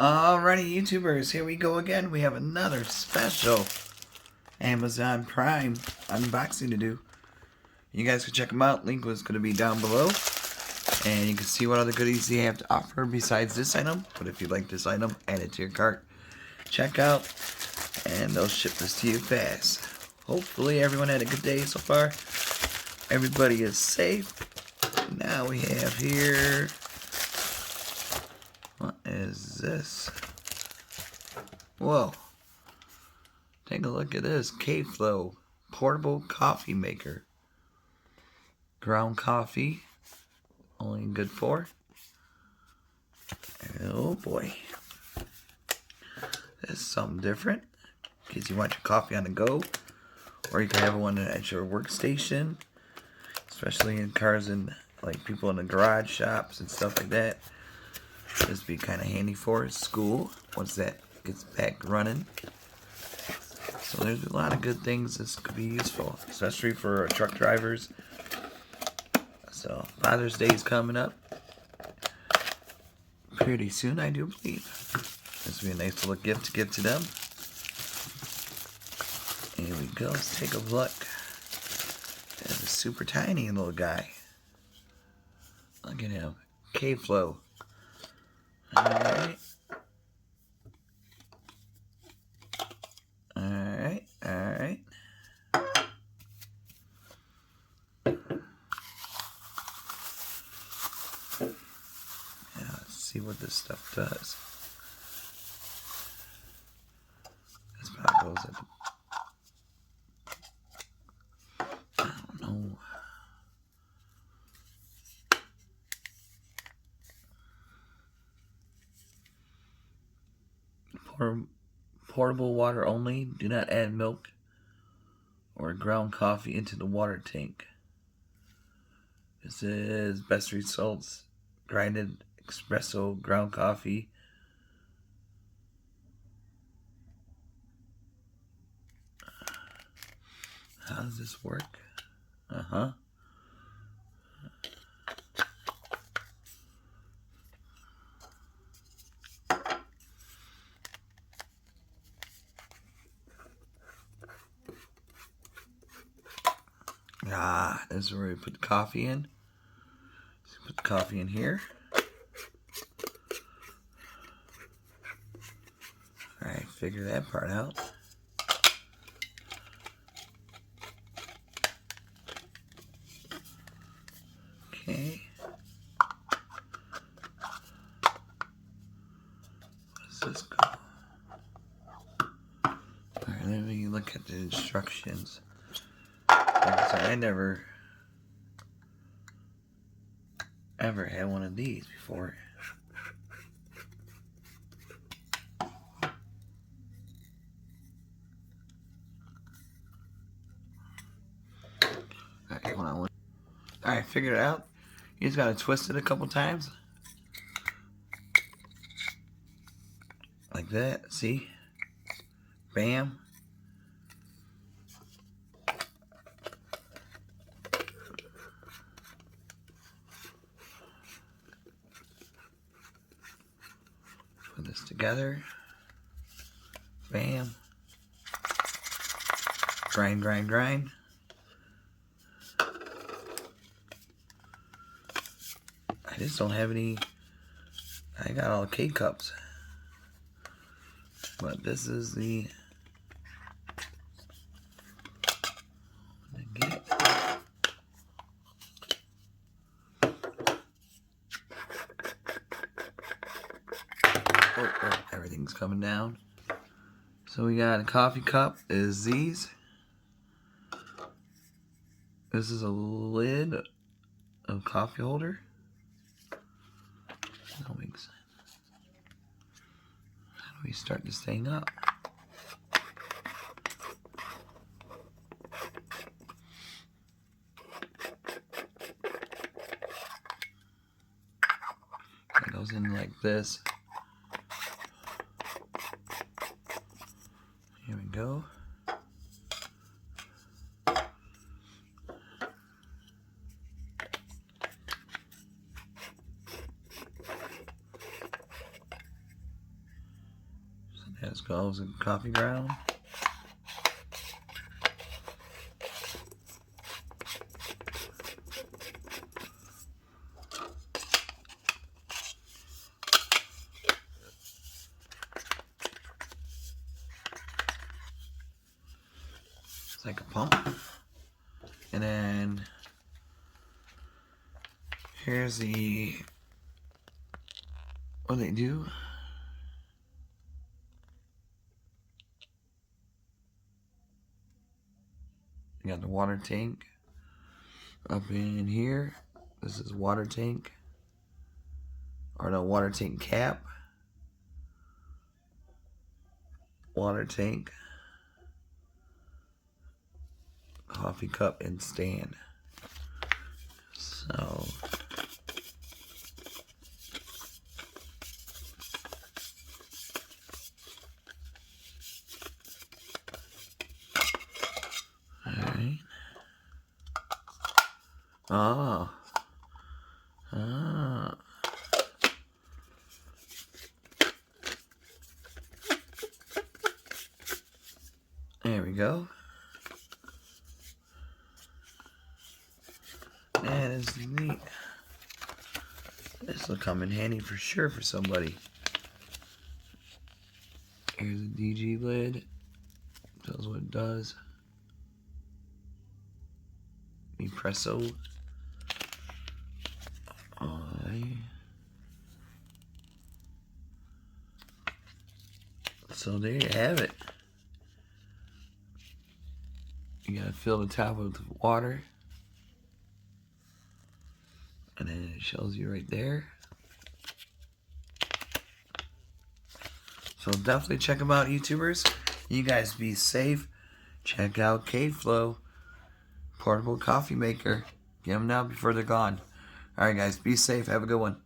Alrighty, YouTubers, here we go again. We have another special Amazon Prime unboxing to do. You guys can check them out. Link was going to be down below. And you can see what other goodies they have to offer besides this item. But if you like this item, add it to your cart. Check out. And they'll ship this to you fast. Hopefully everyone had a good day so far. Everybody is safe. Now we have here... What is this? Whoa. Take a look at this. Kflow portable coffee maker. Ground coffee. Only good for. Oh boy. This is something different. In case you want your coffee on the go. Or you can have one at your workstation. Especially in cars and like people in the garage shops and stuff like that. This would be kind of handy for school once that gets back running. So there's a lot of good things this could be useful, especially for truck drivers. So Father's Day is coming up pretty soon, I do believe. This would be a nice little gift to give to them. Here we go. Let's take a look. There's a super tiny little guy. Look at him. Kflow. Alright. Alright, alright. Now let's see what this stuff does. This probably goes at the... I don't know. Portable water only. Do not add milk or ground coffee into the water tank. This is best results. Grinded espresso ground coffee. How does this work? This is where we put the coffee in. So put the coffee in here. Alright, figure that part out. Okay. What's this go? Alright, let me look at the instructions. Like I said, I never ever had one of these before. Alright, hold on. Alright, figured it out. You just gotta twist it a couple times. Like that, see? Bam. Put this together. Bam. Grind, grind, grind. I just don't have any. I got all the K-cups. But this is the. Everything's coming down. So we got a coffee cup is these. This is a lid of coffee holder. How do we start this thing up? It goes in like this. Here we go. As goes in coffee ground. It's like a pump. And then here's the, what do they do? You got the water tank up in here. This is water tank. Or no, water tank cap. Water tank. Coffee cup and stand. So alright. Oh. Ah. There we go. That is neat. This will come in handy for sure for somebody. Here's a DG lid. Tells what it does. Espresso. Alright. So there you have it. You gotta fill the top with water. And then it shows you right there. So definitely check them out, YouTubers. You guys be safe. Check out Kflow. Portable coffee maker. Get them now before they're gone. Alright guys, be safe. Have a good one.